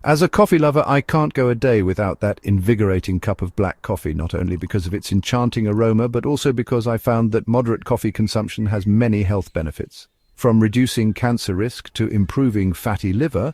As a coffee lover, I can't go a day without that invigorating cup of black coffee, not only because of its enchanting aroma, but also because I found that moderate coffee consumption has many health benefits. From reducing cancer risk to improving fatty liver,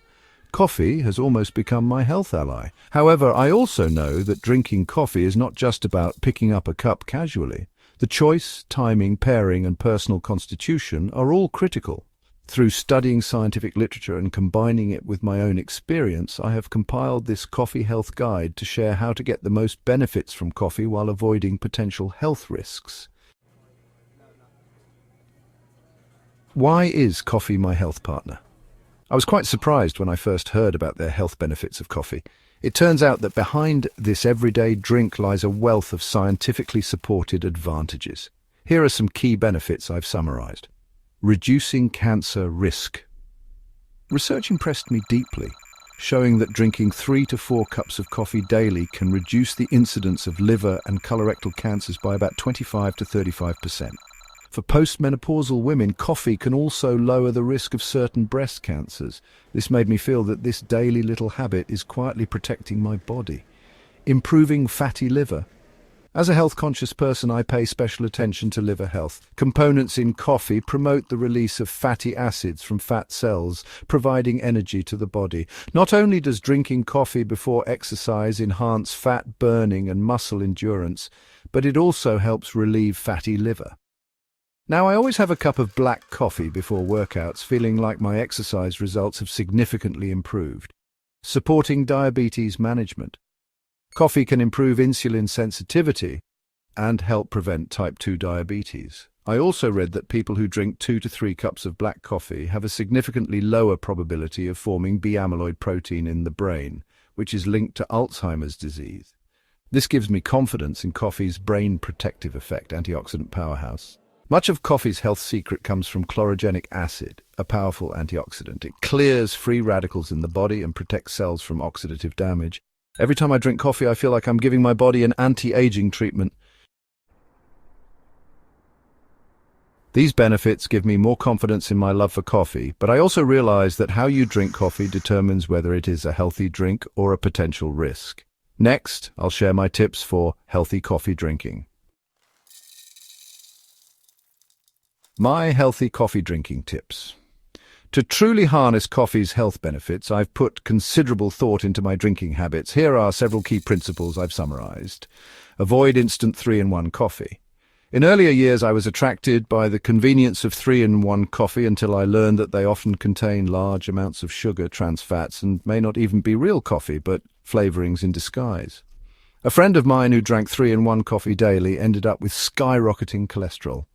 coffee has almost become my health ally. However, I also know that drinking coffee is not just about picking up a cup casually. The choice, timing, pairing, and personal constitution are all critical. Through studying scientific literature and combining it with my own experience, I have compiled this coffee health guide to share how to get the most benefits from coffee while avoiding potential health risks. Why is coffee my health partner? I was quite surprised when I first heard about their health benefits of coffee. It turns out that behind this everyday drink lies a wealth of scientifically supported advantages. Here are some key benefits I've summarized. Reducing cancer risk. Research impressed me deeply, showing that drinking 3 to 4 cups of coffee daily can reduce the incidence of liver and colorectal cancers by about 25 to 35%. For postmenopausal women, coffee can also lower the risk of certain breast cancers. This made me feel that this daily little habit is quietly protecting my body. Improving fatty liver. As a health-conscious person, I pay special attention to liver health. Components in coffee promote the release of fatty acids from fat cells, providing energy to the body. Not only does drinking coffee before exercise enhance fat burning and muscle endurance, but it also helps relieve fatty liver. Now, I always have a cup of black coffee before workouts, feeling like my exercise results have significantly improved. Supporting diabetes management. Coffee can improve insulin sensitivity and help prevent type 2 diabetes. I also read that people who drink 2 to 3 cups of black coffee have a significantly lower probability of forming B-amyloid protein in the brain, which is linked to Alzheimer's disease. This gives me confidence in coffee's brain protective effect, antioxidant powerhouse. Much of coffee's health secret comes from chlorogenic acid, a powerful antioxidant. It clears free radicals in the body and protects cells from oxidative damage. Every time I drink coffee, I feel like I'm giving my body an anti-aging treatment. These benefits give me more confidence in my love for coffee, but I also realize that how you drink coffee determines whether it is a healthy drink or a potential risk. Next, I'll share my tips for healthy coffee drinking. My healthy coffee drinking tips. To truly harness coffee's health benefits, I've put considerable thought into my drinking habits. Here are several key principles I've summarized. Avoid instant 3-in-1 coffee. In earlier years, I was attracted by the convenience of 3-in-1 coffee until I learned that they often contain large amounts of sugar, trans fats, and may not even be real coffee, but flavorings in disguise. A friend of mine who drank 3-in-1 coffee daily ended up with skyrocketing cholesterol,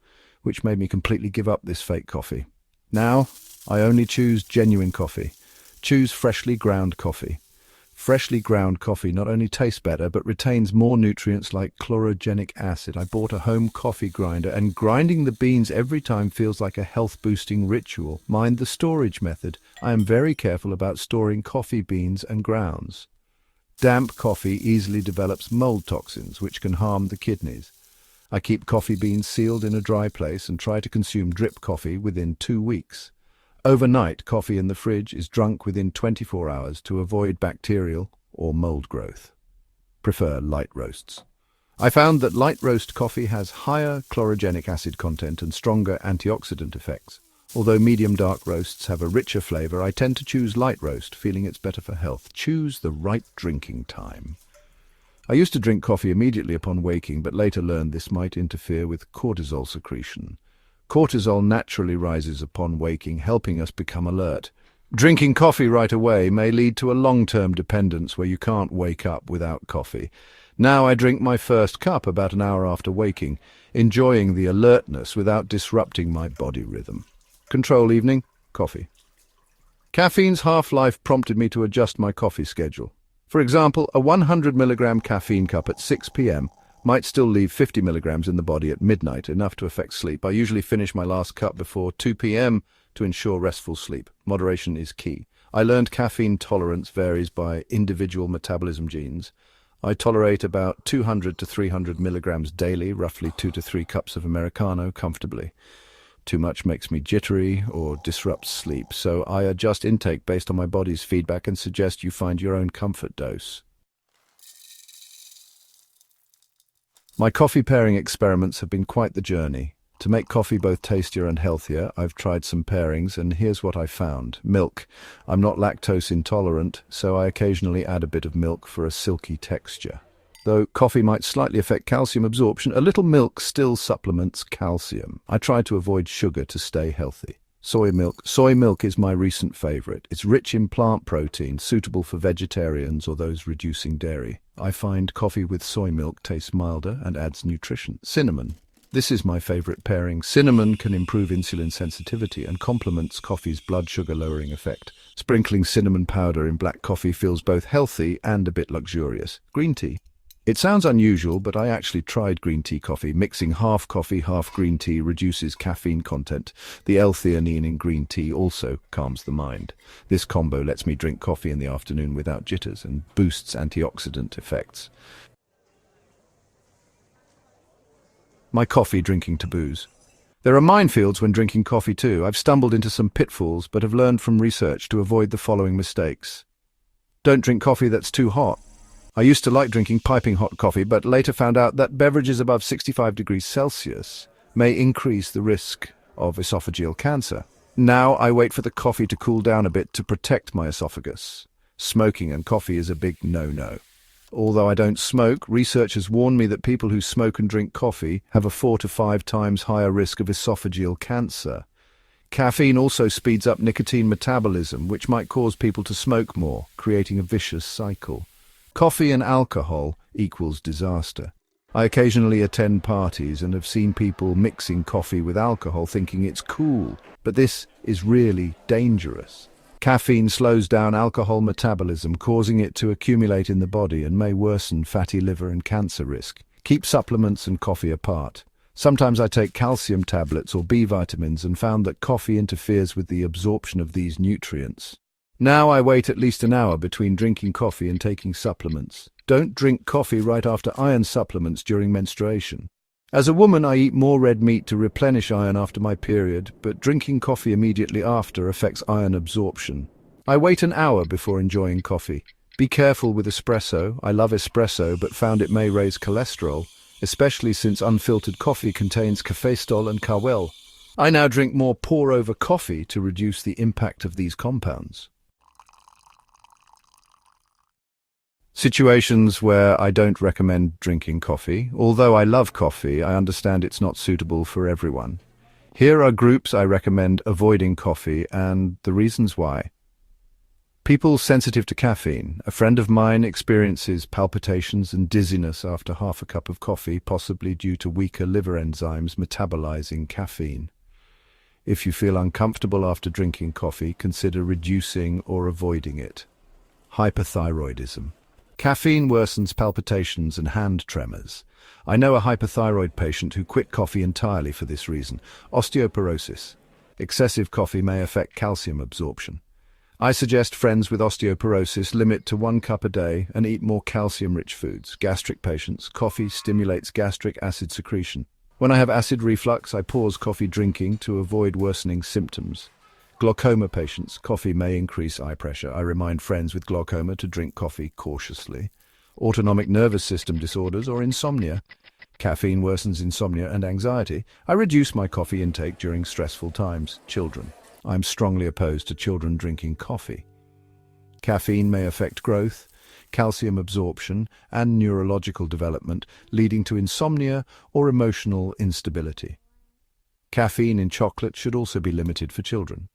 which made me completely give up this fake coffee. Now, I only choose genuine coffee. Choose freshly ground coffee. Freshly ground coffee not only tastes better, but retains more nutrients like chlorogenic acid. I bought a home coffee grinder, and grinding the beans every time feels like a health-boosting ritual. Mind the storage method. I am very careful about storing coffee beans and grounds. Damp coffee easily develops mold toxins, which can harm the kidneys. I keep coffee beans sealed in a dry place and try to consume drip coffee within 2 weeks. Overnight, coffee in the fridge is drunk within 24 hours to avoid bacterial or mold growth. Prefer light roasts. I found that light roast coffee has higher chlorogenic acid content and stronger antioxidant effects. Although medium dark roasts have a richer flavor, I tend to choose light roast, feeling it's better for health. Choose the right drinking time. I used to drink coffee immediately upon waking, but later learned this might interfere with cortisol secretion. Cortisol naturally rises upon waking, helping us become alert. Drinking coffee right away may lead to a long-term dependence where you can't wake up without coffee. Now I drink my first cup about an hour after waking, enjoying the alertness without disrupting my body rhythm. Control evening, coffee. Caffeine's half-life prompted me to adjust my coffee schedule. For example, a 100 milligram caffeine cup at 6 p.m. might still leave 50 milligrams in the body at midnight, enough to affect sleep. I usually finish my last cup before 2 p.m. to ensure restful sleep. Moderation is key. I learned caffeine tolerance varies by individual metabolism genes. I tolerate about 200 to 300 milligrams daily, roughly 2 to 3 cups of Americano, comfortably. Too much makes me jittery or disrupts sleep, so I adjust intake based on my body's feedback and suggest you find your own comfort dose. My coffee pairing experiments have been quite the journey. To make coffee both tastier and healthier, I've tried some pairings, and here's what I found. Milk. I'm not lactose intolerant, so I occasionally add a bit of milk for a silky texture. Though coffee might slightly affect calcium absorption, a little milk still supplements calcium. I try to avoid sugar to stay healthy. Soy milk. Soy milk is my recent favorite. It's rich in plant protein, suitable for vegetarians or those reducing dairy. I find coffee with soy milk tastes milder and adds nutrition. Cinnamon. This is my favorite pairing. Cinnamon can improve insulin sensitivity and complements coffee's blood sugar lowering effect. Sprinkling cinnamon powder in black coffee feels both healthy and a bit luxurious. Green tea. It sounds unusual, but I actually tried green tea coffee. Mixing half coffee, half green tea reduces caffeine content. The L-theanine in green tea also calms the mind. This combo lets me drink coffee in the afternoon without jitters and boosts antioxidant effects. My coffee drinking taboos. There are minefields when drinking coffee too. I've stumbled into some pitfalls, but have learned from research to avoid the following mistakes. Don't drink coffee that's too hot. I used to like drinking piping hot coffee, but later found out that beverages above 65 degrees Celsius may increase the risk of esophageal cancer. Now I wait for the coffee to cool down a bit to protect my esophagus. Smoking and coffee is a big no-no. Although I don't smoke, researchers warn me that people who smoke and drink coffee have a 4 to 5 times higher risk of esophageal cancer. Caffeine also speeds up nicotine metabolism, which might cause people to smoke more, creating a vicious cycle. Coffee and alcohol equals disaster. I occasionally attend parties and have seen people mixing coffee with alcohol thinking it's cool, but this is really dangerous. Caffeine slows down alcohol metabolism, causing it to accumulate in the body and may worsen fatty liver and cancer risk. Keep supplements and coffee apart. Sometimes I take calcium tablets or B vitamins and found that coffee interferes with the absorption of these nutrients. Now I wait at least an hour between drinking coffee and taking supplements. Don't drink coffee right after iron supplements during menstruation. As a woman, I eat more red meat to replenish iron after my period, but drinking coffee immediately after affects iron absorption. I wait an hour before enjoying coffee. Be careful with espresso. I love espresso, but found it may raise cholesterol, especially since unfiltered coffee contains cafestol and kawel. I now drink more pour-over coffee to reduce the impact of these compounds. Situations where I don't recommend drinking coffee. Although I love coffee, I understand it's not suitable for everyone. Here are groups I recommend avoiding coffee and the reasons why. People sensitive to caffeine. A friend of mine experiences palpitations and dizziness after half a cup of coffee, possibly due to weaker liver enzymes metabolizing caffeine. If you feel uncomfortable after drinking coffee, consider reducing or avoiding it. Hyperthyroidism. Caffeine worsens palpitations and hand tremors. I know a hyperthyroid patient who quit coffee entirely for this reason. Osteoporosis. Excessive coffee may affect calcium absorption. I suggest friends with osteoporosis limit to 1 cup a day and eat more calcium-rich foods. Gastric patients. Coffee stimulates gastric acid secretion. When I have acid reflux, I pause coffee drinking to avoid worsening symptoms. Glaucoma patients. Coffee may increase eye pressure. I remind friends with glaucoma to drink coffee cautiously. Autonomic nervous system disorders or insomnia. Caffeine worsens insomnia and anxiety. I reduce my coffee intake during stressful times. Children. I'm strongly opposed to children drinking coffee. Caffeine may affect growth, calcium absorption, and neurological development, leading to insomnia or emotional instability. Caffeine in chocolate should also be limited for children.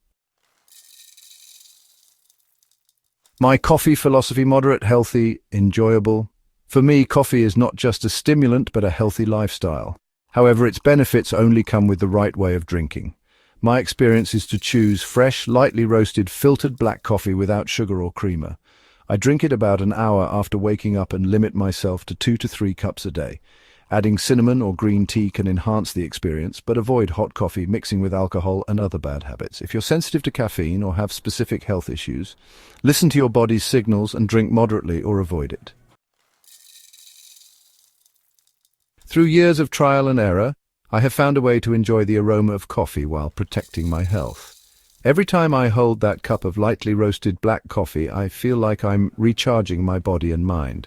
My coffee philosophy: moderate, healthy, enjoyable. For me, coffee is not just a stimulant but a healthy lifestyle. However, its benefits only come with the right way of drinking. My experience is to choose fresh, lightly roasted, filtered black coffee without sugar or creamer. I drink it about an hour after waking up and limit myself to 2 to 3 cups a day. Adding cinnamon or green tea can enhance the experience, but avoid hot coffee, mixing with alcohol, and other bad habits. If you're sensitive to caffeine or have specific health issues, listen to your body's signals and drink moderately or avoid it. Through years of trial and error, I have found a way to enjoy the aroma of coffee while protecting my health. Every time I hold that cup of lightly roasted black coffee, I feel like I'm recharging my body and mind.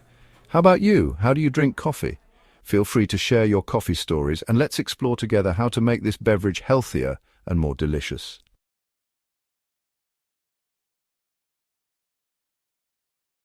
How about you? How do you drink coffee? Feel free to share your coffee stories and let's explore together how to make this beverage healthier and more delicious.